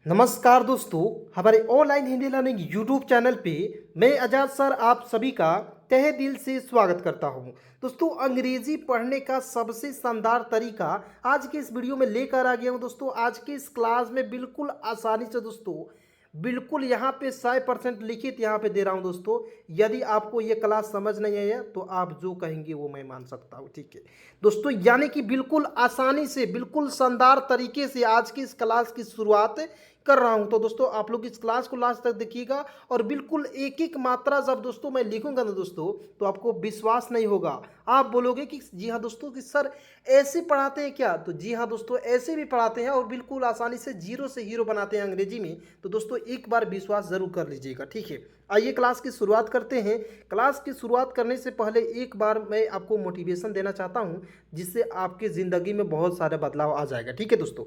नमस्कार दोस्तों, हमारे online Hindi learning YouTube channel पे मैं आजाद सर आप सभी का तहे दिल से स्वागत करता हूं। दोस्तों, अंग्रेजी पढ़ने का सबसे शानदार तरीका आज के इस वीडियो में लेकर आ गया हूं। दोस्तों, आज के इस क्लास में बिल्कुल आसानी से दोस्तों बिल्कुल यहाँ पे 100% लिखित यहाँ पे दे रहा हूँ। दोस्तों, यदि आपको ये क्लास समझ नहीं आया तो आप जो कहेंगे वो मैं मान सकता हूँ। ठीक है दोस्तों, यानी कि बिल्कुल आसानी से बिल्कुल शानदार तरीके से आज की इस क्लास की शुरुआत कर रहा हूं। तो दोस्तों, आप लोग इस क्लास को लास्ट तक देखिएगा और बिल्कुल एक एक मात्रा जब दोस्तों मैं लिखूंगा ना दोस्तों, तो आपको विश्वास नहीं होगा। आप बोलोगे कि जी हाँ दोस्तों, कि सर ऐसे पढ़ाते हैं क्या? तो जी हाँ दोस्तों, ऐसे भी पढ़ाते हैं और बिल्कुल आसानी से जीरो से हीरो बनाते हैं अंग्रेजी में। तो दोस्तों, एक बार विश्वास जरूर कर लीजिएगा। ठीक है, आइए क्लास की शुरुआत करते हैं। क्लास की शुरुआत करने से पहले एक बार मैं आपको मोटिवेशन देना चाहता हूं, जिससे आपकी ज़िंदगी में बहुत सारे बदलाव आ जाएगा। ठीक है दोस्तों,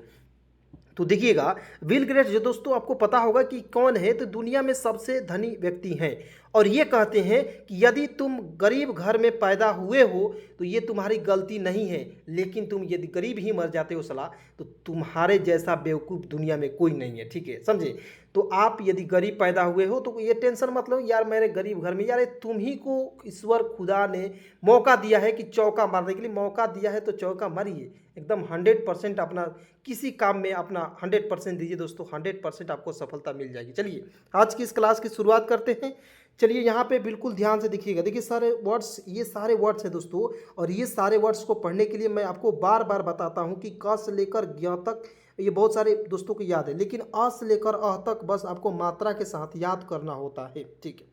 तो देखिएगा, बिल गेट्स जो दोस्तों आपको पता होगा कि कौन है, तो दुनिया में सबसे धनी व्यक्ति हैं। और ये कहते हैं कि यदि तुम गरीब घर में पैदा हुए हो तो ये तुम्हारी गलती नहीं है, लेकिन तुम यदि गरीब ही मर जाते हो सलाह, तो तुम्हारे जैसा बेवकूफ़ दुनिया में कोई नहीं है। ठीक है, समझे? तो आप यदि गरीब पैदा हुए हो तो ये टेंशन मत लो यार, मेरे गरीब घर में, यार तुम ही को ईश्वर खुदा ने मौका दिया है कि चौका मारने के लिए। मौका दिया है तो चौका मारिए, एकदम 100% अपना किसी काम में अपना 100% दीजिए दोस्तों, 100% आपको सफलता मिल जाएगी। चलिए आज की इस क्लास की शुरुआत करते हैं। चलिए यहाँ पे बिल्कुल ध्यान से देखिएगा। देखिए सारे वर्ड्स, ये सारे वर्ड्स हैं दोस्तों, और ये सारे वर्ड्स को पढ़ने के लिए मैं आपको बार बार बताता हूँ कि क से लेकर ज्ञ तक ये बहुत सारे दोस्तों को याद है, लेकिन अ से लेकर अ तक बस आपको मात्रा के साथ याद करना होता है। ठीक है,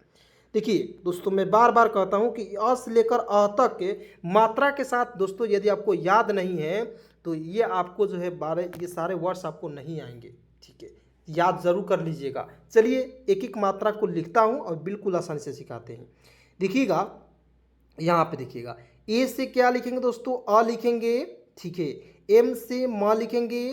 देखिए दोस्तों, मैं बार बार कहता हूं कि अ से लेकर अ तक के मात्रा के साथ दोस्तों यदि आपको याद नहीं है तो ये आपको जो है ये सारे वर्ड्स आपको नहीं आएंगे। ठीक है, याद जरूर कर लीजिएगा। चलिए एक एक मात्रा को लिखता हूं और बिल्कुल आसानी से सिखाते हैं। देखिएगा, यहाँ पे देखिएगा, ए से क्या लिखेंगे दोस्तों? अ लिखेंगे। ठीक है, एम से म लिखेंगे।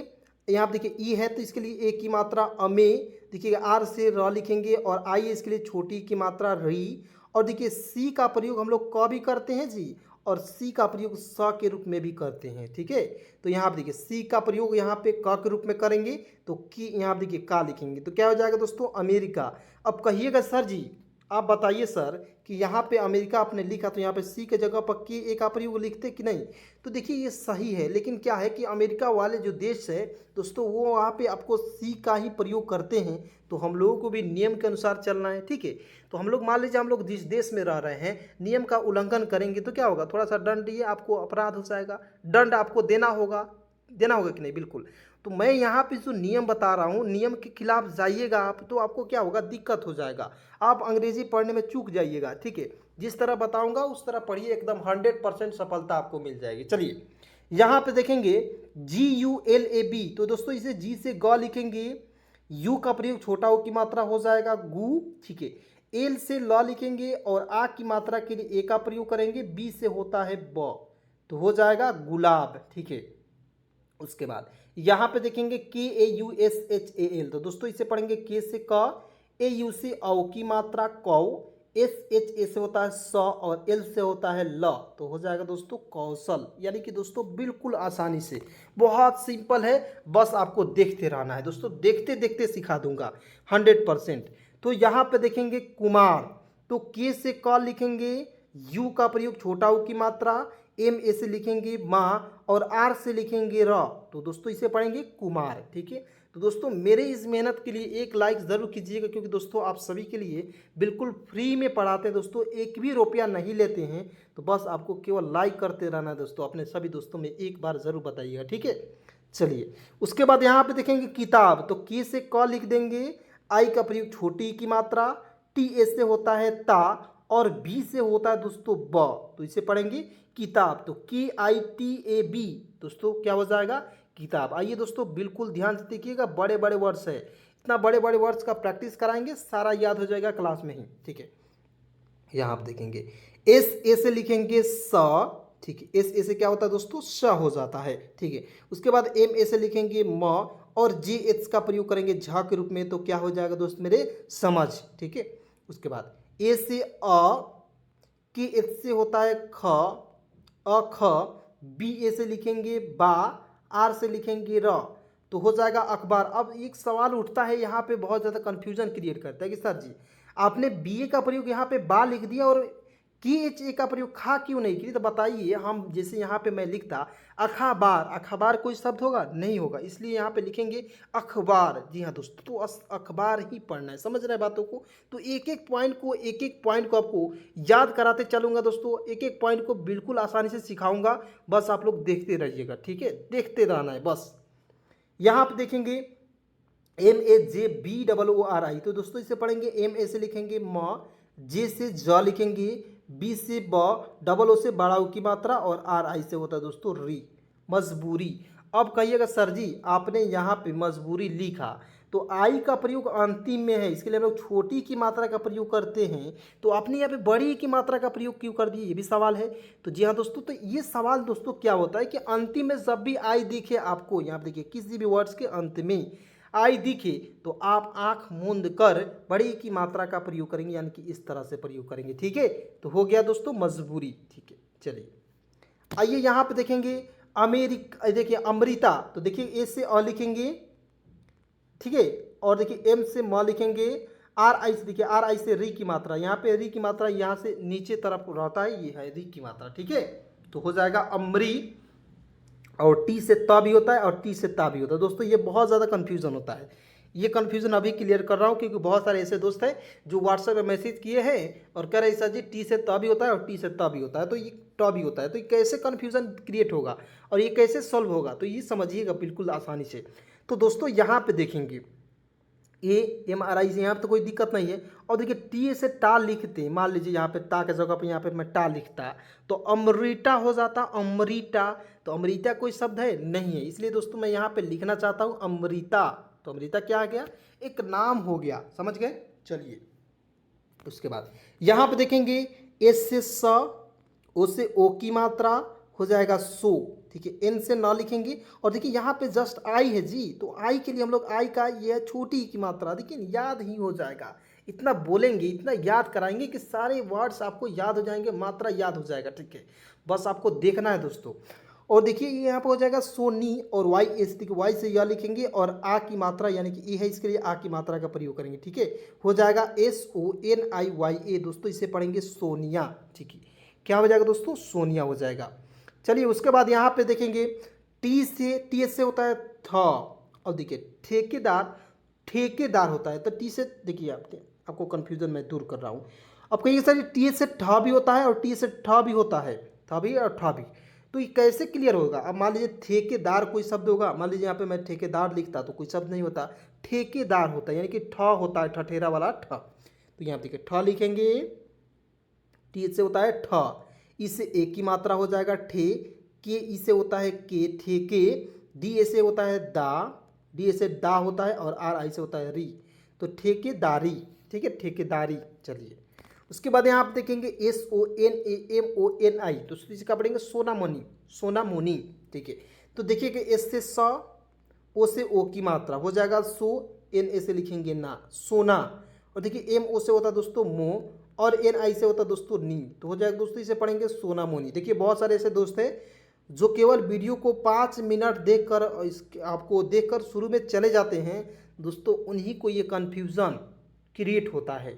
यहाँ पे देखिए ई है तो इसके लिए ए की मात्रा अमे। देखिएगा, आर से र लिखेंगे और आई इसके लिए छोटी की मात्रा री। और देखिए सी का प्रयोग हम लोग क भी करते हैं जी, और सी का प्रयोग स के रूप में भी करते हैं। ठीक है, तो यहाँ पे देखिए सी का प्रयोग यहाँ पे क के रूप में करेंगे तो की यहाँ पे देखिए का लिखेंगे तो क्या हो जाएगा दोस्तों? अमेरिका। अब कहिएगा सर जी, आप बताइए सर कि यहाँ पे अमेरिका आपने लिखा तो यहाँ पे सी के जगह पर के ए का प्रयोग लिखते कि नहीं? तो देखिए ये सही है, लेकिन क्या है कि अमेरिका वाले जो देश है दोस्तों, वो वहाँ पे आपको सी का ही प्रयोग करते हैं। तो हम लोगों को भी नियम के अनुसार चलना है। ठीक है, तो हम लोग मान लीजिए हम लोग जिस देश में रह रहे हैं, नियम का उल्लंघन करेंगे तो क्या होगा? थोड़ा सा दंड, ये आपको अपराध हो जाएगा, दंड आपको देना होगा। देना होगा कि नहीं? बिल्कुल। तो मैं यहाँ पे जो नियम बता रहा हूँ, नियम के खिलाफ जाइएगा आप तो आपको क्या होगा? दिक्कत हो जाएगा, आप अंग्रेजी पढ़ने में चूक जाइएगा। ठीक है, जिस तरह बताऊंगा उस तरह पढ़िए, एकदम 100% सफलता आपको मिल जाएगी। चलिए यहाँ पे देखेंगे GULAB, तो दोस्तों इसे जी से ग लिखेंगे, यू का प्रयोग छोटा ओ की मात्रा हो जाएगा गु। ठीक है, एल से ल लिखेंगे और आ की मात्रा के लिए ए का प्रयोग करेंगे, बी से होता है ब, तो हो जाएगा गुलाब। ठीक है, उसके बाद यहाँ पे देखेंगे KAUSHAL, तो दोस्तों इसे पढ़ेंगे के से क, AU से औ की मात्रा कौ, SHA से होता है स और L से होता है ल, तो हो जाएगा दोस्तों कौशल। यानी कि दोस्तों बिल्कुल आसानी से, बहुत सिंपल है, बस आपको देखते रहना है दोस्तों, देखते देखते सिखा दूंगा 100%। तो यहाँ पे देखेंगे कुमार, तो के से क लिखेंगे, यू का प्रयोग छोटा ऊ की मात्रा, एम ए से लिखेंगे माँ और आर से लिखेंगे र, तो दोस्तों इसे पढ़ेंगे कुमार। ठीक है, तो दोस्तों मेरे इस मेहनत के लिए एक लाइक ज़रूर कीजिएगा, क्योंकि दोस्तों आप सभी के लिए बिल्कुल फ्री में पढ़ाते हैं दोस्तों, एक भी रुपया नहीं लेते हैं। तो बस आपको केवल लाइक करते रहना है दोस्तों, अपने सभी दोस्तों में एक बार ज़रूर बताइएगा। ठीक है, चलिए उसके बाद यहाँ पे देखेंगे किताब, तो की से क लिख देंगे, आई का प्रयोग छोटी की मात्रा, टी ए से होता है ता और बी से होता है दोस्तों ब, तो इसे पढ़ेंगे किताब। तो KITAB दोस्तों क्या हो जाएगा? किताब। आइए दोस्तों बिल्कुल ध्यान से देखिएगा, बड़े बड़े वर्ड्स है, इतना बड़े बड़े वर्ड्स का प्रैक्टिस कराएंगे, सारा याद हो जाएगा क्लास में ही। ठीक है, यहाँ आप देखेंगे SA से लिखेंगे स। ठीक है, SA से क्या होता है दोस्तों? श हो जाता है। ठीक है, उसके बाद MA से लिखेंगे म और JH का प्रयोग करेंगे झ के रूप में, तो क्या हो जाएगा दोस्त मेरे? समझ। ठीक है, उसके बाद A से अ, के एच से होता है ख, अख, बी ए से लिखेंगे बा, आर से लिखेंगे र, तो हो जाएगा अखबार। अब एक सवाल उठता है यहाँ पे, बहुत ज़्यादा कन्फ्यूजन क्रिएट करता है कि सर जी आपने बी ए का प्रयोग यहाँ पे बा लिख दिया और की एच ए का प्रयोग खा क्यों नहीं किया, तो बताइए। हम जैसे यहाँ पे मैं लिखता अखबार, अखबार कोई शब्द होगा नहीं होगा, इसलिए यहाँ पे लिखेंगे अखबार। जी हाँ दोस्तों, तो अखबार ही पढ़ना है, समझ रहे हैं बातों को। तो एक एक पॉइंट को आपको याद कराते चलूँगा दोस्तों, एक एक पॉइंट को बिल्कुल आसानी से सिखाऊंगा, बस आप लोग देखते रहिएगा, ठीक है, देखते रहना है बस। यहाँ पे देखेंगे MAJBOORI, तो दोस्तों इसे पढ़ेंगे MA से लिखेंगे म, जे से ज लिखेंगे, बी से ब, डबल ओ से बड़ा ऊ की मात्रा, और RI से होता है दोस्तों री, मजबूरी। अब कहिएगा सर जी आपने यहाँ पे मजबूरी लिखा, तो आई का प्रयोग अंतिम में है, इसके लिए हम लोग छोटी की मात्रा का प्रयोग करते हैं, तो आपने यहाँ पे बड़ी की मात्रा का प्रयोग क्यों कर दिए, ये भी सवाल है। तो जी हाँ दोस्तों, तो ये सवाल दोस्तों क्या होता है कि अंतिम में जब भी आई दिखे आपको, यहाँ पे देखिए किसी भी वर्ड्स के अंत में आई दिखे तो आप आंख मूंद कर बड़ी की मात्रा का प्रयोग करेंगे, यानी कि इस तरह से प्रयोग करेंगे, ठीक है। तो हो गया दोस्तों मजबूरी, ठीक है। चलिए आइए यहाँ पे देखेंगे देखिए अमृता, तो देखिए ए से अ लिखेंगे, ठीक है, और देखिए एम से म लिखेंगे, RI से देखिए RI से री की मात्रा, यहाँ पे री की मात्रा यहाँ से नीचे तरफ रहता है, ये है री की मात्रा, ठीक है। तो हो जाएगा अमरी, और टी से त भी होता है और टी से ता भी होता है। दोस्तों ये बहुत ज़्यादा कन्फ्यूज़न होता है, ये कन्फ्यूज़न अभी क्लियर कर रहा हूँ, क्योंकि बहुत सारे ऐसे दोस्त हैं जो व्हाट्सएप में मैसेज किए हैं और कह रहे सर जी टी से त भी होता है और टी से त भी होता है, तो ये ट भी होता है, तो ये कैसे कन्फ्यूज़न क्रिएट होगा और ये कैसे सॉल्व होगा, तो ये समझिएगा बिल्कुल आसानी से। तो दोस्तों यहाँ पे देखेंगे AMRI से, यहाँ पे तो कोई दिक्कत नहीं है। और देखिए टी से टा लिखते, मान लीजिए यहाँ पे ता के जगह पे यहाँ पे मैं टा लिखता, तो अमृता हो जाता, अमृता। तो अमृता कोई शब्द है नहीं है, इसलिए दोस्तों मैं यहाँ पे लिखना चाहता हूँ अमृता। तो अमृता क्या आ गया, एक नाम हो गया, समझ गए। चलिए उसके बाद यहाँ पे देखेंगे एस से स, ओ से ओ की मात्रा हो जाएगा सो, ठीक है। एन से ना लिखेंगे, और देखिए यहाँ पे जस्ट आई है जी, तो आई के लिए हम लोग आई का ये छोटी की मात्रा, देखिए याद ही हो जाएगा। इतना बोलेंगे, इतना याद कराएंगे कि सारे वर्ड्स आपको याद हो जाएंगे, मात्रा याद हो जाएगा, ठीक है। बस आपको देखना है दोस्तों। और देखिए ये यहाँ पे हो जाएगा सोनी, और वाई एस, देखिए वाई से यह लिखेंगे, और आ की मात्रा यानी कि ए है, इसके लिए आ की मात्रा का प्रयोग करेंगे, ठीक है। हो जाएगा SONIYA, दोस्तों इसे पढ़ेंगे सोनिया, ठीक है। क्या हो जाएगा दोस्तों, सोनिया हो जाएगा। चलिए उसके बाद यहाँ पे देखेंगे टी से होता है थ, और देखिए ठेकेदार, ठेकेदार होता है, तो टी से देखिए आपको कन्फ्यूजन मैं दूर कर रहा हूँ। अब कहिए सर टी से ठ भी होता है और टी से ठ भी होता है, था भी और ठा भी, तो ये कैसे क्लियर होगा। अब मान लीजिए ठेकेदार कोई शब्द होगा, मान लीजिए यहाँ पे मैं ठेकेदार लिखता तो कोई शब्द नहीं होता, ठेकेदार होता है, यानी कि ठ होता है, ठठेरा वाला ठ। तो यहाँ देखिए ठ लिखेंगे, टी से होता है ठ, इससे ए की मात्रा हो जाएगा ठे, के इसे होता है के, ठेके, डी ए से होता है दा, डी ए से डा होता है, और RI से होता है री, तो ठेकेदारी, ठीक है, ठेकेदारी। चलिए उसके बाद यहाँ आप देखेंगे SONAMONI, तो इसका पढ़ेंगे सोनामोनी, सोनामोनी, ठीक है। तो देखिए एस से स, ओ से ओ की मात्रा हो जाएगा सो, NA से लिखेंगे ना, सोना। और देखिए MO से होता है दोस्तों मो, और NI से होता है दोस्तों नी, तो हो जाएगा दोस्तों इसे पढ़ेंगे सोनामोनी। देखिए बहुत सारे ऐसे दोस्त हैं जो केवल वीडियो को 5 मिनट देखकर आपको देखकर शुरू में चले जाते हैं दोस्तों, उन्हीं को ये कन्फ्यूज़न क्रिएट होता है।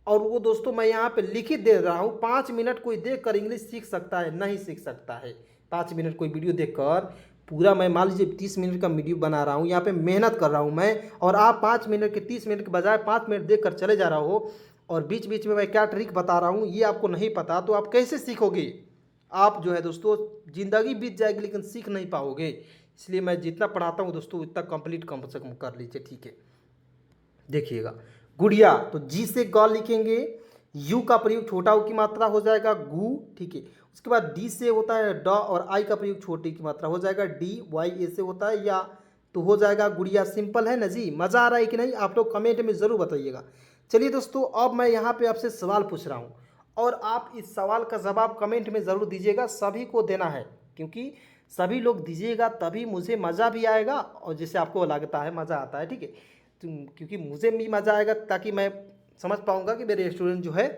और वो दोस्तों मैं यहाँ पे लिख ही दे रहा हूँ, 5 मिनट कोई देख कर इंग्लिश सीख सकता है, नहीं सीख सकता है। 5 मिनट कोई वीडियो देखकर पूरा, मैं मान लीजिए 30 मिनट का वीडियो बना रहा हूँ, यहाँ पे मेहनत कर रहा हूँ मैं, और आप 5 मिनट के 30 मिनट के बजाय 5 मिनट देख कर चले जा रहा हो, और बीच बीच में मैं क्या ट्रिक बता रहा हूँ ये आपको नहीं पता, तो आप कैसे सीखोगे। आप जो है दोस्तों ज़िंदगी बीत जाएगी लेकिन सीख नहीं पाओगे। इसलिए मैं जितना पढ़ाता हूँ दोस्तों उतना कंप्लीट कम से कम कर लीजिए, ठीक है। देखिएगा गुड़िया, तो जी से ग लिखेंगे, यू का प्रयोग छोटा ऊ की मात्रा हो जाएगा गु, ठीक है। उसके बाद डी से होता है ड, और आई का प्रयोग छोटी की मात्रा हो जाएगा डी, वाई ए से होता है या, तो हो जाएगा गुड़िया। सिंपल है ना जी, मज़ा आ रहा है कि नहीं, आप लोग कमेंट में ज़रूर बताइएगा। चलिए दोस्तों अब मैं यहाँ पे आपसे सवाल पूछ रहा हूँ, और आप इस सवाल का जवाब कमेंट में ज़रूर दीजिएगा, सभी को देना है, क्योंकि सभी लोग दीजिएगा तभी मुझे मज़ा भी आएगा, और जैसे आपको लगता है मज़ा आता है, ठीक है, क्योंकि मुझे भी मज़ा आएगा, ताकि मैं समझ पाऊँगा कि मेरे स्टूडेंट जो है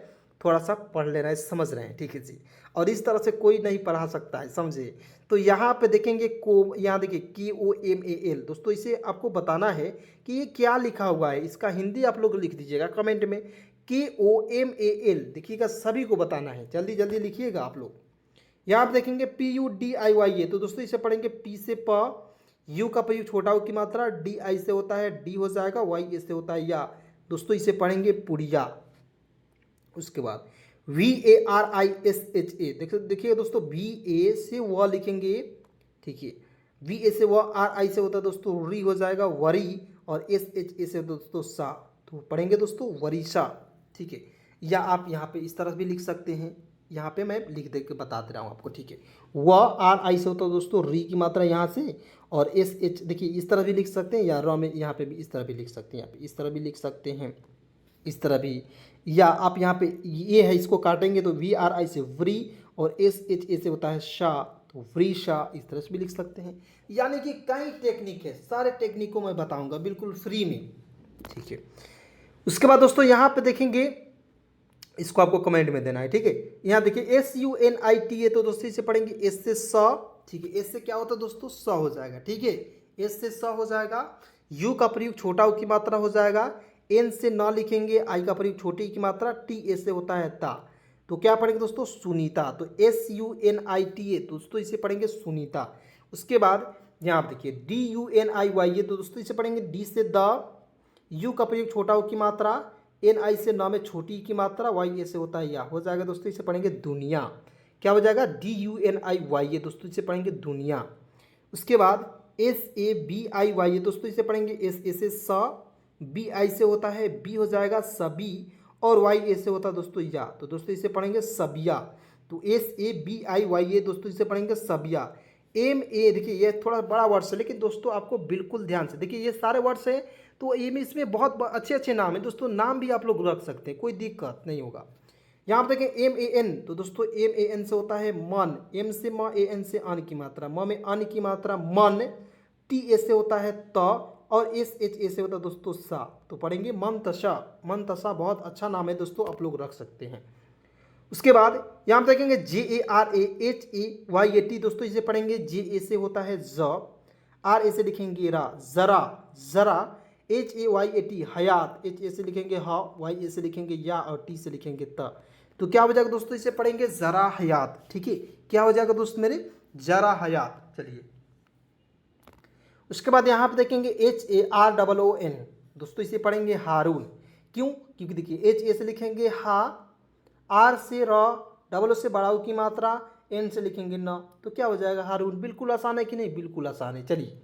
थोड़ा सा पढ़ ले रहे हैं, समझ रहे हैं, ठीक है जी। और इस तरह से कोई नहीं पढ़ा सकता है, समझे। तो यहाँ पे देखेंगे को, यहाँ देखिए KOMAL दोस्तों, इसे आपको बताना है कि ये क्या लिखा हुआ है, इसका हिंदी आप लोग लिख दीजिएगा कमेंट में। KOMAL देखिएगा, सभी को बताना है, जल्दी जल्दी लिखिएगा आप लोग। यहाँ आप देखेंगे PUDIYA, तो दोस्तों इसे पढ़ेंगे P से प, U का प्रयोग छोटा U की मात्रा, DI से होता है डी हो जाएगा, YA से होता है या, दोस्तों इसे पढ़ेंगे पुड़िया। उसके बाद VARISHA, देखिए दोस्तों, VA से व लिखेंगे, ठीक है, VA से व, RI से होता है दोस्तों री हो जाएगा वरी, और SHA से दोस्तों सा, तो पढ़ेंगे दोस्तों वरीशा, ठीक है। या आप यहाँ पे इस तरह भी लिख सकते हैं, यहाँ पे मैं लिख दे के बता दे रहा हूँ आपको, ठीक है। RI से होता है दोस्तों री की मात्रा यहाँ से, और SH देखिए इस तरह भी लिख सकते हैं, या र में यहाँ पे भी इस तरह भी लिख सकते हैं, यहाँ पे इस तरह भी लिख सकते हैं, इस तरह भी। या आप यहाँ पे ये है, इसको काटेंगे तो VRI से व्री, और SHA से होता है शाह, तो वृषा, इस तरह से भी लिख सकते हैं। यानी कि कई टेक्निक है, सारे टेक्निक को मैं बताऊंगा बिल्कुल फ्री में, ठीक है। उसके बाद दोस्तों यहाँ पे देखेंगे, इसको आपको कमेंट में देना है, ठीक है। यहाँ देखिए SUNITA, तो दोस्तों इसे पढ़ेंगे एस से स, ठीक है। एस से क्या होता है दोस्तों, स हो जाएगा, ठीक है, एस से स हो जाएगा। यू का प्रयोग छोटा उ की मात्रा हो जाएगा, एन से न लिखेंगे, आई का प्रयोग छोटी की मात्रा, टी एस से होता है ता, तो क्या पढ़ेंगे दोस्तों सुनीता, तो SUNITA, दोस्तों इसे पढ़ेंगे सुनीता। उसके बाद यहाँ आप देखिए DUNIYA, तो दोस्तों इसे पढ़ेंगे डी से द, यू का प्रयोग छोटा उ की मात्रा, NI से न में छोटी की मात्रा, YA से होता है या, हो जाएगा दोस्तों इसे पढ़ेंगे दुनिया। क्या हो जाएगा, DUNIYA, दोस्तों इसे पढ़ेंगे दुनिया। उसके बाद SABIYA, दोस्तों इसे पढ़ेंगे SA से स, BI से होता है बी, हो जाएगा सभी, और YA से होता है दोस्तों या, तो दोस्तों इसे पढ़ेंगे सबिया, तो SABIYA, दोस्तों इसे पढ़ेंगे सबिया। MA देखिए ये थोड़ा बड़ा वर्ड्स है, लेकिन दोस्तों आपको बिल्कुल ध्यान से देखिए, ये सारे वर्ड्स हैं, तो इसमें बहुत अच्छे अच्छे नाम हैं दोस्तों, नाम भी आप लोग रख सकते हैं, कोई दिक्कत नहीं होगा। यहाँ पर देखें MAN, तो दोस्तों MAN से होता है मन, M से म, AN से अन की मात्रा, म में अन की मात्रा मन, TA से होता है त, और SHA से होता है दोस्तों सा, तो पढ़ेंगे मंतशा। मंतशा बहुत अच्छा नाम है दोस्तों, आप लोग रख सकते हैं। उसके बाद यहाँ पर देखेंगे JARAHAYAT, दोस्तों इसे पढ़ेंगे JA से होता है ज, RA से लिखेंगे रा, जरा, जरा, HAYAT हयात, HA से लिखेंगे हा, YA से लिखेंगे या, और T से लिखेंगे त, तो क्या हो जाएगा दोस्तों, इसे पढ़ेंगे जरा हयात, ठीक है। क्या हो जाएगा दोस्त मेरे, जरा हयात। चलिए उसके बाद यहाँ पे देखेंगे HAROON, दोस्तों इसे पढ़ेंगे हारून। क्यों, क्योंकि देखिए HA से लिखेंगे हा, R से र, डबल ओ से बड़ा उ की मात्रा, N से लिखेंगे न, तो क्या हो जाएगा हारून। बिल्कुल आसान है कि नहीं, बिल्कुल आसान है। चलिए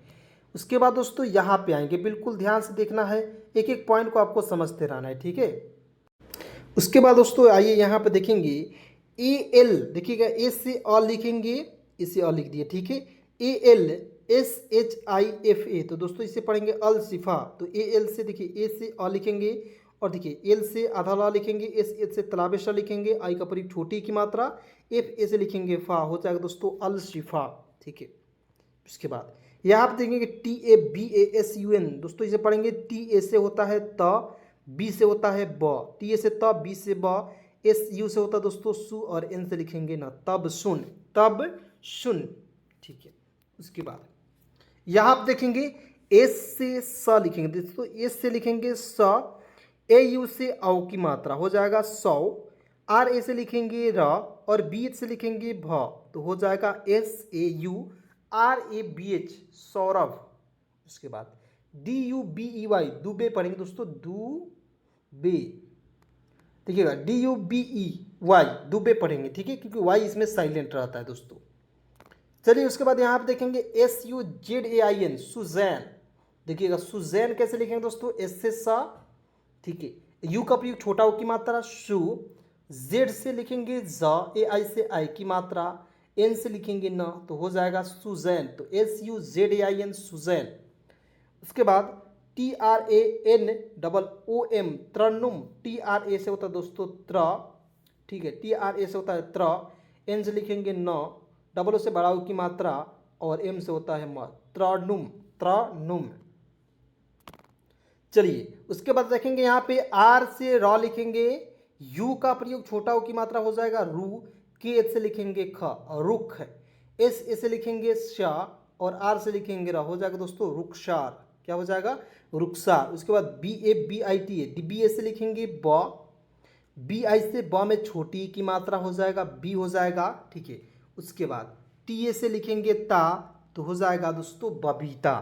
उसके बाद दोस्तों यहाँ पे आएंगे, बिल्कुल ध्यान से देखना है, एक एक पॉइंट को आपको समझते रहना है, ठीक है। उसके बाद दोस्तों आइए यहाँ पे देखेंगे AL, देखिएगा ए से अ लिखेंगे, इसे अ लिख दिए, ठीक है। ALSHIFA, तो दोस्तों इसे पढ़ेंगे अल शिफा, तो AL से देखिए ए से अ लिखेंगे, और देखिए एल से आधा ला लिखेंगे, एच से तलाबेशा लिखेंगे, आई का प्रयोग छोटी की मात्रा, FA से लिखेंगे फा, हो जाएगा दोस्तों अल शिफा, ठीक है। उसके बाद यहाँ आप देखेंगे TABASUN, दोस्तों इसे पढ़ेंगे TA से होता है त, B से होता है ब, TA से त, B से ब, SU से होता है दोस्तों सु, और N से लिखेंगे ना, तब सुन, तब सुन, ठीक है। उसके बाद यहाँ आप देखेंगे S से स लिखेंगे, दोस्तों S से लिखेंगे स, AU से औ की मात्रा, हो जाएगा सौ, RA से लिखेंगे र, और BH से लिखेंगे भ, तो हो जाएगा SAURABH सौरभ। उसके बाद DUBEY दुबे पढ़ेंगे दोस्तों, दुबे, देखिएगा DUBEY दुबे पढ़ेंगे, ठीक है, क्योंकि वाई इसमें साइलेंट रहता है दोस्तों। चलिए उसके बाद यहाँ पे देखेंगे SUZAIN सुजैन, देखिएगा सुजैन कैसे लिखेंगे दोस्तों, एस से सा, ठीक है, यू का प्रयोग छोटा उ की मात्रा शु, जेड से लिखेंगे ज, AI से आई की मात्रा, N से लिखेंगे न, तो हो जाएगा सुजैन, तो SUZAIN सुजैन। उसके बाद TRANOOM त्रनुम, TRA से होता है दोस्तों त्र, ठीक है, TRA से होता है त्र, N से लिखेंगे न, डबल ओ से बड़ा उ की मात्रा, और M से होता है म, त्रनुम, त्रनुम। चलिए उसके बाद देखेंगे यहाँ पे R से र लिखेंगे, यू का प्रयोग छोटा ऊ की मात्रा हो जाएगा रू, के एच से लिखेंगे ख रुख, एस ए से लिखेंगे शा और आर से लिखेंगे रा, हो जाएगा दोस्तों रुखसार। क्या हो जाएगा? रुखसार। उसके बाद B A B I T A, B A से लिखेंगे ब, बी आई से ब में छोटी की मात्रा हो जाएगा बी हो जाएगा, ठीक है। उसके बाद टी ए से लिखेंगे ता, तो हो जाएगा दोस्तों बबीता।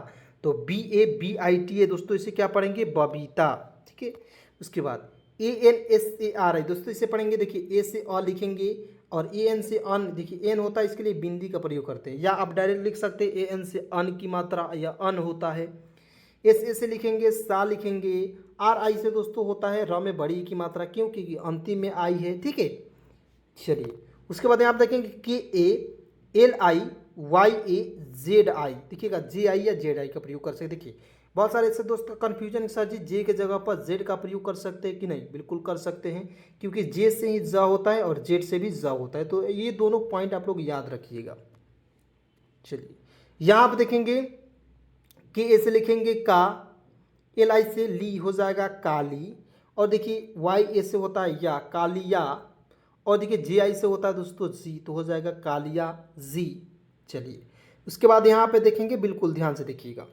तो B A B I T A दोस्तों इसे क्या पढ़ेंगे? बबीता, ठीक है। उसके बाद A N S A R I दोस्तों इसे पढ़ेंगे, देखिए ए से अ लिखेंगे और ए एन से अन, देखिए एन होता है इसके लिए बिंदी का प्रयोग करते हैं, या आप डायरेक्ट लिख सकते हैं ए एन से अन की मात्रा या अन होता है। एस ए से लिखेंगे सा लिखेंगे, आर आई से दोस्तों होता है र में बड़ी की मात्रा, क्यों? क्योंकि अंतिम में आई है, ठीक है। चलिए उसके बाद यहाँ आप देखेंगे K A L I Y A Z I, देखिएगा जे आई या जेड आई का प्रयोग कर सकते। देखिए बहुत सारे ऐसे दोस्त का कन्फ्यूजन, सर जी जे के जगह पर जेड का प्रयोग कर सकते हैं कि नहीं? बिल्कुल कर सकते हैं, क्योंकि जे से ही ज होता है और जेड से भी ज होता है। तो ये दोनों पॉइंट आप लोग याद रखिएगा। चलिए यहाँ आप देखेंगे के ए से लिखेंगे का, एल आई से ली हो जाएगा काली, और देखिए वाई ए से होता है या कालिया, और देखिए जे आई से होता है दोस्तों जी, तो हो जाएगा कालिया जी। चलिए उसके बाद यहाँ पे देखेंगे, बिल्कुल ध्यान से देखिएगा।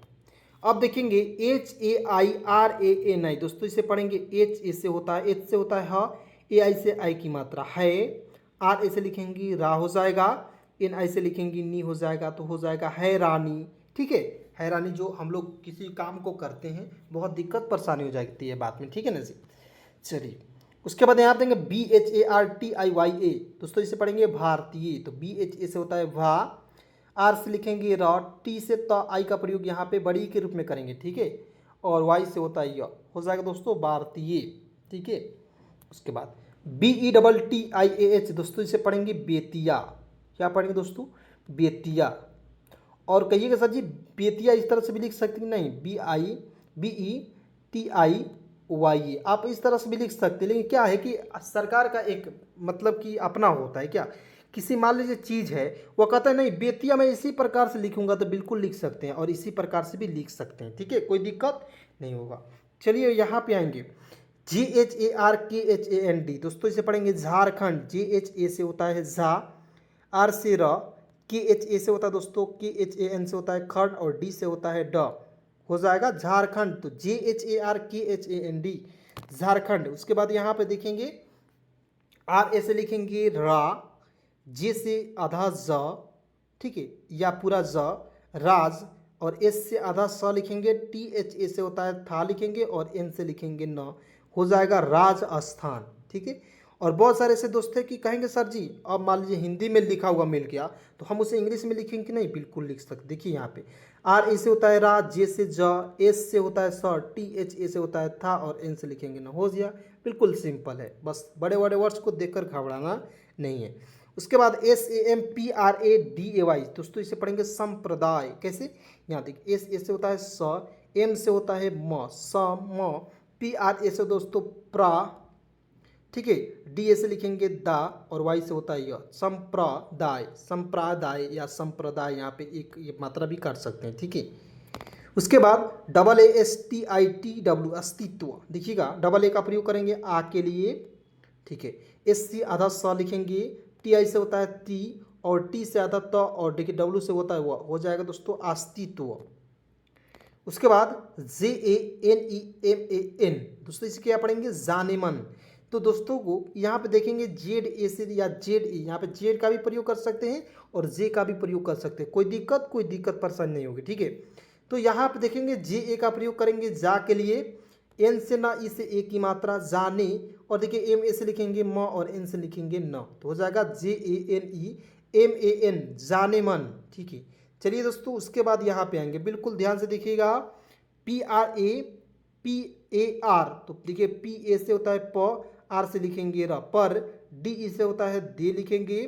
अब देखेंगे H A I R A N I दोस्तों इसे पढ़ेंगे, एच ए से होता है, एच से होता है ह, ए आई से आई की मात्रा है, आर ए से लिखेंगी रा हो जाएगा, एन आई से लिखेंगी नी हो जाएगा, तो हो जाएगा हैरानी, ठीक है। हैरानी जो हम लोग किसी काम को करते हैं बहुत दिक्कत परेशानी हो जाती है बात में, ठीक है ना जी। चलिए उसके बाद यहाँ देंगे B H A R T I Y A दोस्तों इसे पढ़ेंगे भारतीय, तो बी एच ए से होता है भा, आर से लिखेंगे र, टी से त आई का प्रयोग यहाँ पे बड़ी के रूप में करेंगे, ठीक है, और वाई से होता है य, हो जाएगा दोस्तों भारतीय, ठीक है। उसके बाद B E double T I A H दोस्तों इसे पढ़ेंगे बेतिया, क्या पढ़ेंगे दोस्तों? बेतिया। और कहिएगा सर जी बेतिया इस तरह से भी लिख सकते हैं, नहीं, B E T I Y A आप इस तरह से भी लिख सकते हैं, लेकिन क्या है कि सरकार का एक मतलब कि अपना होता है, क्या किसी मान लीजिए चीज़ है वो कहता है नहीं बेतिया मैं इसी प्रकार से लिखूंगा, तो बिल्कुल लिख सकते हैं और इसी प्रकार से भी लिख सकते हैं, ठीक है, कोई दिक्कत नहीं होगा। चलिए यहाँ पे आएंगे जी H A R K H A N D दोस्तों इसे पढ़ेंगे झारखंड, जे एच ए से होता है झा, आर से र, के एच ए से होता है दोस्तों के एच ए एन से होता है खंड, और डी से होता है ड, हो जाएगा झारखंड। तो J H A R K H A N D Jharkhand. उसके बाद यहाँ पे देखेंगे आर ए से लिखेंगे रा, जे से आधा ज, ठीक है, या पूरा ज राज, और एस से आधा स लिखेंगे, टी एच ए से होता है था लिखेंगे, और एन से लिखेंगे न, हो जाएगा राजस्थान, ठीक है। और बहुत सारे ऐसे दोस्त हैं कि कहेंगे सर जी अब मान लीजिए हिंदी में लिखा हुआ मिल गया तो हम उसे इंग्लिश में लिखेंगे कि नहीं? बिल्कुल लिख सकते। देखिए यहाँ पे आर ए से होता है रा, जे से ज, एस से होता है स, टी एच ए से होता है था, और एन से लिखेंगे ना, हो गया। बिल्कुल सिंपल है, बस बड़े बड़े वर्ड्स को देखकर घबराना नहीं है। उसके बाद S A M P R A D A Y दोस्तों इसे पढ़ेंगे संप्रदाय, कैसे? यहाँ देखिए एस ए से होता है स, एम से होता है म, स म, पी आर ए से दोस्तों प्रा, ठीक है, डी ए से लिखेंगे दा, और वाई से होता है य, संप्रदाय, संप्रदाय या संप्रदाय, यहाँ पे एक ये मात्रा भी कर सकते हैं, ठीक है। उसके बाद double A S T I T W अस्तित्व, देखिएगा डबल ए का प्रयोग करेंगे आ के लिए, ठीक है, एस सी आधा स लिखेंगे, टी आई से होता है ती, और टी से आधा त, और देखिए डब्ल्यू से होता है वह, हो जाएगा दोस्तों अस्तित्व। उसके बाद J A N E M A N दोस्तों इसे क्या पढ़ेंगे? जानेमन। तो दोस्तों को यहाँ पे देखेंगे जेड ए से या जेड ई, यहाँ पे जेड का भी प्रयोग कर सकते हैं और जे का भी प्रयोग कर सकते हैं, कोई दिक्कत परेशानी नहीं होगी, ठीक है। तो यहाँ पे देखेंगे जे ए का प्रयोग करेंगे जा के लिए, एन से ना ई से ए की मात्रा जाने, और देखिए एम ए से लिखेंगे म, और एन से लिखेंगे न, तो हो जाएगा J A N E M A N जानेमन, ठीक है। चलिए दोस्तों उसके बाद यहाँ पे आएंगे, बिल्कुल ध्यान से देखिएगा, P R A P A R, तो देखिए पी ए से होता है प, आर से लिखेंगे र पर, डी ई से होता है दे लिखेंगे,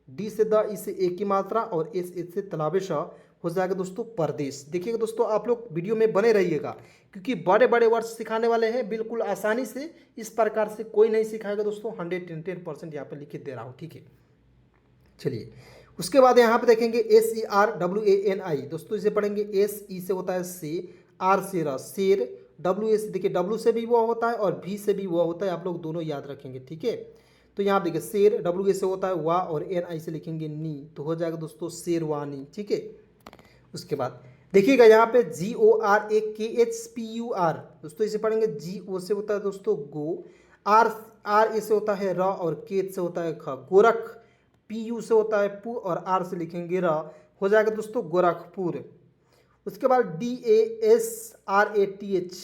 डी से द, ई से ए की मात्रा, और एस एच से तलाबेश, हो जाएगा दोस्तों प्रदेश। देखिएगा दोस्तों आप लोग वीडियो में बने रहिएगा, क्योंकि बड़े बड़े वर्ड्स सिखाने वाले हैं बिल्कुल आसानी से, इस प्रकार से कोई नहीं सिखाएगा दोस्तों, 110% यहाँ पर लिख दे रहा हूँ, ठीक है। चलिए उसके बाद यहाँ पे देखेंगे S E R W A N I दोस्तों इसे पढ़ेंगे, एस ई से होता है से, आर से र शेर, डब्ल्यू ए से, देखिए डब्ल्यू से भी वो होता है और वी से भी वो होता है, आप लोग दोनों याद रखेंगे, ठीक है। तो यहाँ देखिए शेर, डब्ल्यू ए से होता है वाह, और एन आई से लिखेंगे नी, तो हो जाएगा दोस्तों शेरवानी, ठीक है। उसके बाद देखिएगा यहाँ पे GORAKHPUR, दोस्तों इसे पढ़ेंगे, जी ओ से होता है दोस्तों गो, आर आर ए से होता है र, और के से होता है ख, गोरख, पी यू से होता है पु, और आर से लिखेंगे र, हो जाएगा दोस्तों गोरखपुर। उसके बाद DASRATH,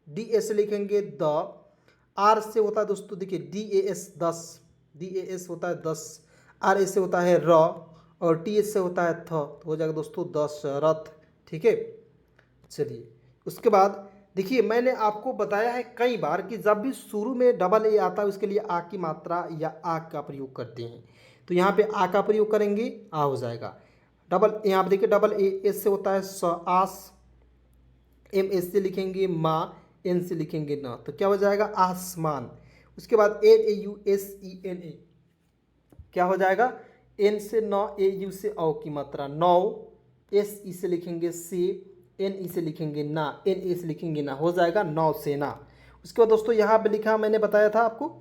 डी ए से लिखेंगे द, आर से होता है दोस्तों देखिए DAS 10, DAS होता है 10, आर ए से होता है र, और टी एच से होता है थ, तो हो जाएगा दोस्तों दशरथ, ठीक है। चलिए उसके बाद देखिए मैंने आपको बताया है कई बार कि जब भी शुरू में डबल ए आता है उसके लिए आ की मात्रा या आ का प्रयोग करते हैं, तो यहाँ पे आ का प्रयोग करेंगे, आ हो जाएगा। डबल यहाँ पे देखिए डबल ए, एस से होता है स, आस, एम एस से लिखेंगे माँ, एन से लिखेंगे न, तो क्या हो जाएगा आसमान। उसके बाद NAUSENA, क्या हो जाएगा, एन से नौ, ए यू से औ की मात्रा नौ, एस ई से लिखेंगे से, एन ई से लिखेंगे ना, एन ए से लिखेंगे ना, हो जाएगा नौसेना। उसके बाद दोस्तों यहाँ पे लिखा मैंने बताया था आपको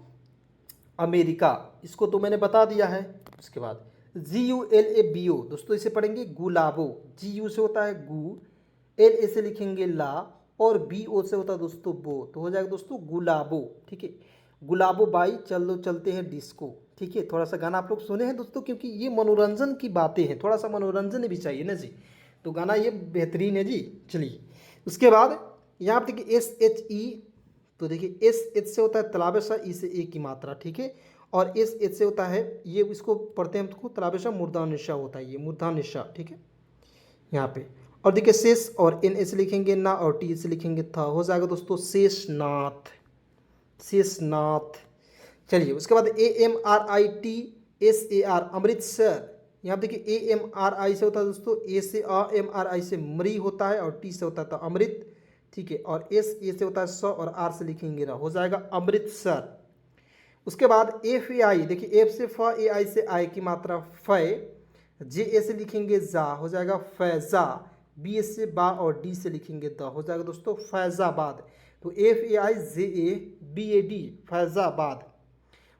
अमेरिका, इसको तो मैंने बता दिया है। उसके बाद GULABO, दोस्तों इसे पढ़ेंगे गुलाबो, जी यू से होता है गु, एल ए से लिखेंगे ला, और बी ओ से होता है दोस्तों बो, तो हो जाएगा दोस्तों गुलाबो, ठीक है। गुलाबो बाई चलो चलते हैं डिस्को, ठीक है। थोड़ा सा गाना आप लोग सुने हैं दोस्तों, क्योंकि ये मनोरंजन की बातें हैं, थोड़ा सा मनोरंजन भी चाहिए ना जी, तो गाना ये बेहतरीन है जी। चलिए उसके बाद यहाँ पर देखिए SHE, तो देखिए SH से होता है तलाबेशा, ई से ए की मात्रा, ठीक है, और SH से होता है ये, इसको पढ़ते हैं हमको तलाबेशा मूर्धन्यशा होता है, ये मूर्धन्यशा, ठीक है यहाँ पे। और देखिए शेष, और एन ए से लिखेंगे ना, और टी से लिखेंगे था, हो जाएगा दोस्तों शेषनाथ, शेषनाथ। चलिए उसके बाद AMRITSAR, अमृतसर, यहाँ देखिए AMRI से होता है दोस्तों ए से MRI से मरी होता है, और टी से होता है अमृत, ठीक है, और एस ए से होता है स, और आर से लिखेंगे रा, हो जाएगा अमृतसर। उसके बाद FAI, देखिए एफ से फ, ए आई से आई की मात्रा फ़, जे ए से लिखेंगे जा, हो जाएगा फैज़ा, बी एस से बा, और डी से लिखेंगे द, हो जाएगा दोस्तों फैज़ाबाद। तो FAIZABAD, फैज़ाबाद।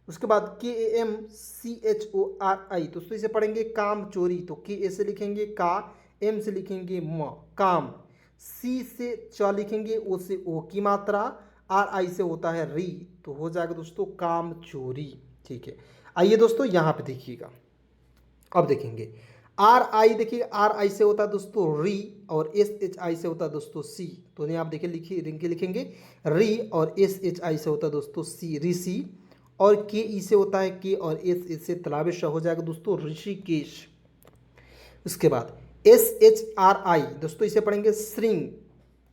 उसके बाद KAMCHORI, दोस्तों इसे पढ़ेंगे काम चोरी, तो के ए से लिखेंगे का, एम से लिखेंगे म, काम, सी से च लिखेंगे, ओ से ओ की मात्रा, आर आई से होता है री, तो हो जाएगा दोस्तों काम चोरी, ठीक है। आइए दोस्तों यहाँ पे देखिएगा, अब देखेंगे आर आई, देखिए आर आई से होता है दोस्तों री, और SHI से होता है दोस्तों सी, तो यहाँ आप देखिए लिखेंगे री, और SHI से होता है दोस्तों सी, ऋषि, और के ई से होता है के, और एस से तलाबेशा, हो जाएगा दोस्तों ऋषिकेश। उसके बाद SHRI, दोस्तों इसे पढ़ेंगे श्रृंग,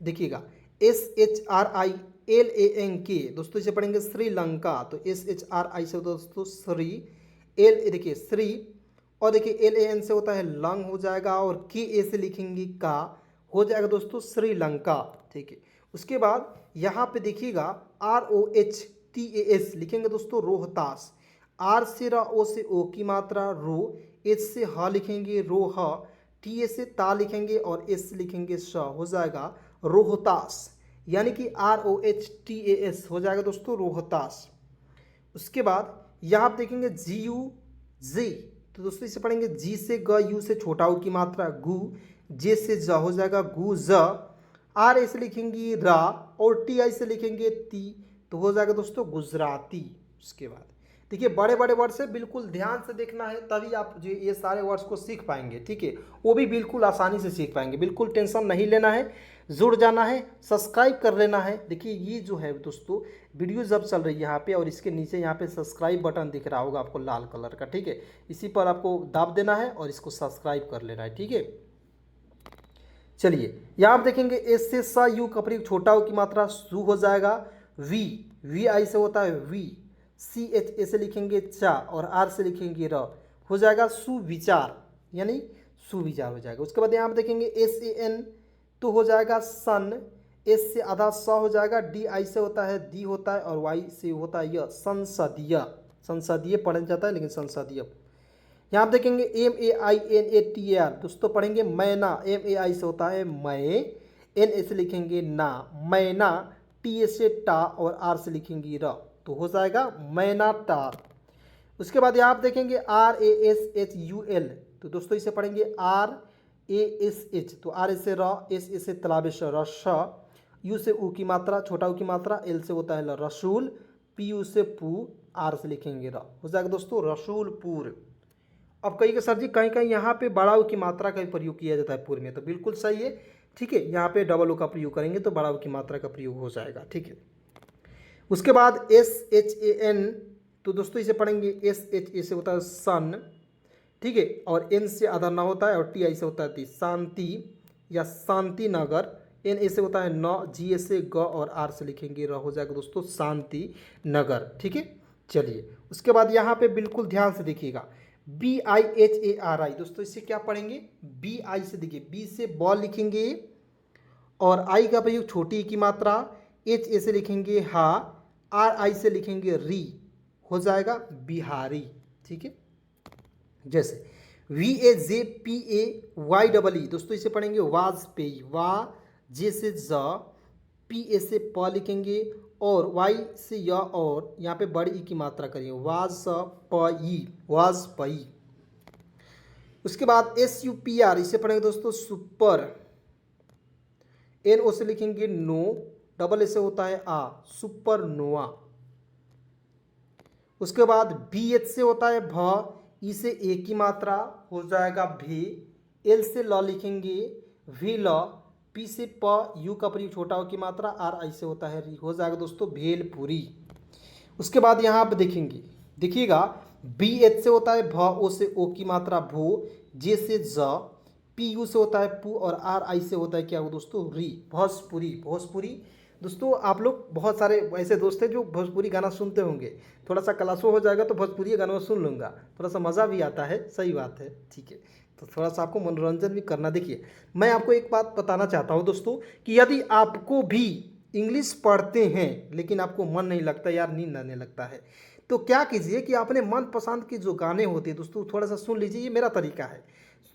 देखिएगा SHRILANK, दोस्तों इसे पढ़ेंगे श्रीलंका, तो SHRI से होता है दोस्तों श्री, एल देखिए श्री, और देखिए LAN से होता है लंग, हो जाएगा, और KA से लिखेंगे का, हो जाएगा दोस्तों श्रीलंका, ठीक है। उसके बाद यहाँ पे देखिएगा ROHTAS लिखेंगे दोस्तों रोहतास, आर से रा, ओ से ओ की मात्रा रो, एच से ह लिखेंगे रोह, टी ए से ता लिखेंगे, और एस से लिखेंगे श, हो जाएगा रोहतास, यानी कि ROHTAS हो जाएगा दोस्तों रोहतास। उसके बाद यहाँ आप देखेंगे GUZ, तो दोस्तों इसे पढ़ेंगे जी से ग, यू से छोटा ऊ की मात्रा गु, जे से ज, हो जाएगा गु ज, आर ए से लिखेंगे रा, और टी आई से लिखेंगे ती, तो हो जाएगा दोस्तों गुजराती। उसके बाद देखिए बड़े बड़े वर्ड से बिल्कुल ध्यान से देखना है, तभी आप जो ये सारे वर्ड्स को सीख पाएंगे, ठीक है, वो भी बिल्कुल आसानी से सीख पाएंगे, बिल्कुल टेंशन नहीं लेना है, जुड़ जाना है, सब्सक्राइब कर लेना है। देखिए ये जो है दोस्तों वीडियो जब चल रही है यहाँ पे, और इसके नीचे यहाँ पे सब्सक्राइब बटन दिख रहा होगा आपको लाल कलर का, ठीक है, इसी पर आपको दाब देना है और इसको सब्सक्राइब कर लेना है, ठीक है। चलिए यहाँ आप देखेंगे एस से सा, यू का प्रयोग छोटा ऊ की मात्रा सु, हो जाएगा वी आई से होता है वी, CHA से लिखेंगे चा, और आर से लिखेंगे र, हो जाएगा सुविचार, यानी सुविचार हो जाएगा। उसके बाद यहाँ आप देखेंगे SAN, तो हो जाएगा सन, एस से आधा स हो जाएगा, डी आई से होता है दी होता है, और वाई से होता है य, संसदीय, संसदीय पढ़ा जाता है लेकिन संसदीय। यहाँ आप देखेंगे MAINATAR, दोस्तों पढ़ेंगे मैना, MAI से होता है मैं, एन ए से लिखेंगे ना, मैना, टी ए से टा और आर से लिखेंगे र, तो हो जाएगा मैना टार। उसके बाद यहाँ आप देखेंगे R A S H U L, तो दोस्तों इसे पढ़ेंगे आर ए एस एच, तो आर से र, एस ए से तलाबेश रश, यू से ऊ की मात्रा, छोटा ऊ की मात्रा, एल से होता है ल रसूल, पी यू से पू, आर से लिखेंगे र, हो जाएगा दोस्तों रसूलपुर। अब कहीं के सर जी कहीं कहीं यहाँ पे बड़ा ऊ की मात्रा का प्रयोग किया जाता है पूर्व में, तो बिल्कुल सही है, ठीक है। यहाँ पे डबल ओ का प्रयोग करेंगे तो बड़ा ऊ की मात्रा का प्रयोग हो जाएगा, ठीक है। उसके बाद एस एच ए एन, तो दोस्तों इसे पढ़ेंगे एस एच ए से होता है सन, ठीक है, और एन से आधा ना होता है और टी आई से होता है शांति या शांति नगर, एन ए से होता है न, जी ए से ग और आर से लिखेंगे र, हो जाएगा दोस्तों शांति नगर, ठीक है। चलिए उसके बाद यहाँ पे बिल्कुल ध्यान से देखिएगा, B I H A R I, दोस्तों इससे क्या पढ़ेंगे, बी आई से देखिए, बी से बॉल लिखेंगे और आई का प्रयोग छोटी की मात्रा, एच ए से लिखेंगे हा, आर आई से लिखेंगे री, हो जाएगा बिहारी, ठीक है। जैसे V A J P A Y double E, दोस्तों इसे पढ़ेंगे वाजपेयी, वा जे से ज, पी ए से प लिखेंगे और वाई से य, और यहाँ पे बड़ी ई की मात्रा करिए वाजपई, वाजपई। उसके बाद एस यू पी आर, इसे पढ़ेंगे दोस्तों सुपर, एन ओ से लिखेंगे नो, डबल ए से होता है आ, सुपर नोआ। उसके बाद बी एच से होता है भ, ई से ए की मात्रा, हो जाएगा भी, एल से ल लिखेंगे भी ल, पी से प, यू का प्रयोग छोटा हो की मात्रा, आर आई से होता है री, हो जाएगा दोस्तों भेलपुरी। उसके बाद यहाँ आप देखेंगे, देखिएगा बी एच से होता है भ, ओ से ओ की मात्रा भू, जे से ज, पी यू से होता है पू और आर आई से होता है क्या हो दोस्तों री, भोजपुरी, भोजपुरी। दोस्तों आप लोग बहुत सारे ऐसे दोस्त हैं जो भोजपुरी गाना सुनते होंगे, थोड़ा सा क्लासो हो जाएगा तो भोजपुरी गाना सुन लूँगा, थोड़ा सा मज़ा भी आता है, सही बात है, ठीक है। तो थोड़ा सा आपको मनोरंजन भी करना। देखिए मैं आपको एक बात बताना चाहता हूँ दोस्तों कि यदि आपको भी इंग्लिश पढ़ते हैं लेकिन आपको मन नहीं लगता, यार नींद आने लगता है, तो क्या कीजिए कि अपने मनपसंद के जो गाने होते हैं दोस्तों थोड़ा सा सुन लीजिए, ये मेरा तरीका है,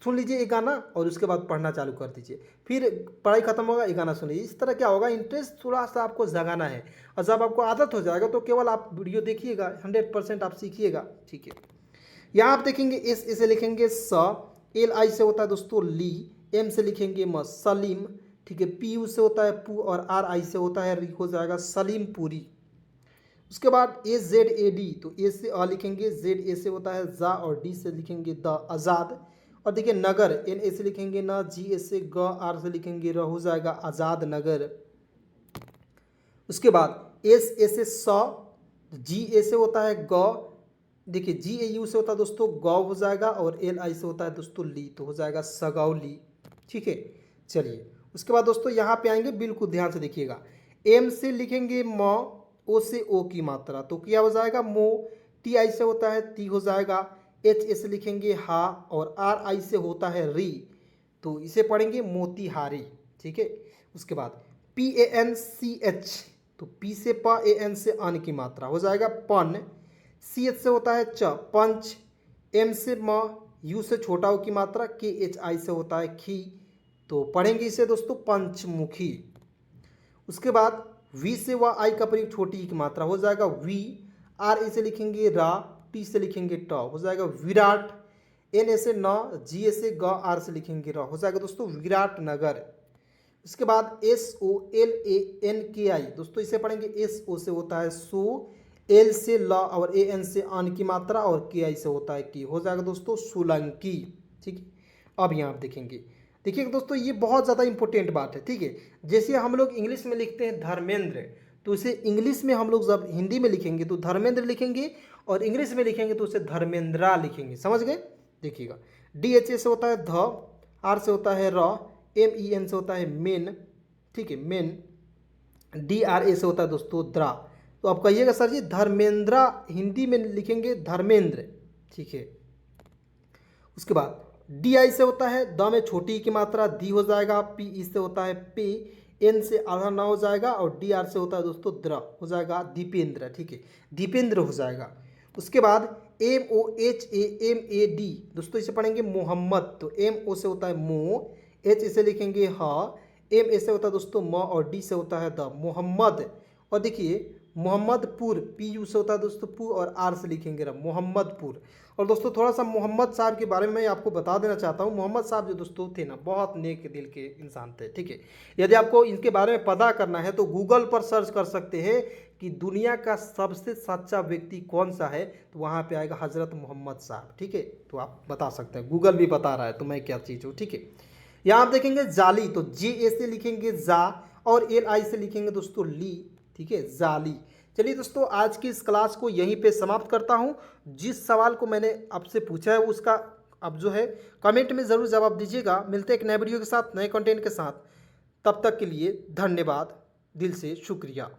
सुन लीजिए एक गाना और उसके बाद पढ़ना चालू कर दीजिए, फिर पढ़ाई खत्म होगा एक गाना सुन लीजिए। इस तरह क्या होगा, इंटरेस्ट थोड़ा सा आपको जगाना है, और जब आपको आदत हो जाएगा तो केवल आप वीडियो देखिएगा, 100% आप सीखिएगा, ठीक है। यहाँ आप देखेंगे एस ए से लिखेंगे स, एल आई से होता है दोस्तों ली, एम से लिखेंगे म सलीम, ठीक है, पी यू से होता है पू और आर आई से होता है री, हो जाएगा सलीमपुरी। उसके बाद ए जेड ए डी, तो ए से अ लिखेंगे, जेड ए से होता है जा और डी से लिखेंगे द, आज़ाद। और देखिए नगर, एन ए से लिखेंगे न, जी ए से ग, आर से लिखेंगे र, हो जाएगा आज़ाद नगर। उसके बाद एस ए से स, जी ए से होता है ग, देखिए जी ए यू से होता है दोस्तों गौ, हो जाएगा, और एल आई से होता है दोस्तों ली, तो हो जाएगा सगौली, ठीक है। चलिए उसके बाद दोस्तों यहाँ पे आएंगे, बिल्कुल ध्यान से देखिएगा, एम से लिखेंगे म, ओ से ओ की मात्रा, तो क्या हो जाएगा मो, टी आई से होता है ती, हो जाएगा, एच ए से लिखेंगे हा और आर आई से होता है री, तो इसे पढ़ेंगे मोतीहारी, ठीक है। उसके बाद P A N C H, तो पी से प, ए एन से अन की मात्रा, हो जाएगा पन, सी एच से होता है च, पंच, एम से म, यू से छोटा हो की मात्रा, के एच आई से होता है खी, तो पढ़ेंगे इसे दोस्तों पंचमुखी। उसके बाद वी से व आई का प्रयोग छोटी की मात्रा, हो जाएगा वी, आर ए से लिखेंगे रा, टी से लिखेंगे ट, हो जाएगा विराट, एन ए से न, जी ए से ग, आर से लिखेंगे र, हो जाएगा दोस्तों विराट नगर। उसके बाद S O L A N K I, दोस्तों इसे पढ़ेंगे एस ओ से होता है सो, एल से ल और ए एन से अन की मात्रा और के आई से होता है की, हो जाएगा दोस्तों सोलंकी, ठीक है। अब यहाँ आप देखेंगे, देखिए दोस्तों ये बहुत ज़्यादा इंपॉर्टेंट बात है, ठीक है। जैसे हम लोग इंग्लिश में लिखते हैं धर्मेंद्र, तो इसे इंग्लिश में हम लोग जब हिंदी में लिखेंगे तो धर्मेंद्र लिखेंगे, और इंग्लिश में लिखेंगे तो उसे धर्मेंद्रा लिखेंगे, समझ गए। देखिएगा डी एच ए से होता है ध, आर से होता है र, एम ई एन से होता है मेन, ठीक है मेन, डी आर ए से होता है दोस्तों द्रा, तो आप कहिएगा सर जी धर्मेंद्रा हिंदी में लिखेंगे धर्मेंद्र, ठीक है। उसके बाद डी आई से होता है द में छोटी की मात्रा दी, हो जाएगा, पी ई से होता है पे, एन से आधा ना हो जाएगा, और डी आर से होता है दोस्तों द्र, हो जाएगा दीपेंद्र, ठीक है दीपेंद्र हो जाएगा। उसके बाद M O H A M A D, दोस्तों इसे पढ़ेंगे मोहम्मद, तो एम ओ से होता है मो, एच इसे लिखेंगे ह, एम ऐसे होता है दोस्तों म, और डी से होता है द, मोहम्मद। और देखिए मोहम्मदपुर, पी यू से होता है दोस्तों पू, और आर से लिखेंगे ना मोहम्मदपुर। और दोस्तों थोड़ा सा मोहम्मद साहब के बारे में मैं आपको बता देना चाहता हूँ। मोहम्मद साहब जो दोस्तों थे ना, बहुत नेक दिल के इंसान थे, ठीक है। यदि आपको इनके बारे में पता करना है तो गूगल पर सर्च कर सकते हैं कि दुनिया का सबसे सच्चा व्यक्ति कौन सा है, तो वहाँ पे आएगा हज़रत मोहम्मद साहब, ठीक है। तो आप बता सकते हैं, गूगल भी बता रहा है तो मैं क्या चीज़ हूँ, ठीक है। यहाँ आप देखेंगे जाली, तो जे ए से लिखेंगे जा, और एल आई से लिखेंगे दोस्तों ली, ठीक है, जाली। चलिए दोस्तों, आज की इस क्लास को यहीं पे समाप्त करता हूँ। जिस सवाल को मैंने आपसे पूछा है उसका अब जो है कमेंट में ज़रूर जवाब दीजिएगा। मिलते हैं एक नए वीडियो के साथ, नए कंटेंट के साथ। तब तक के लिए धन्यवाद, दिल से शुक्रिया।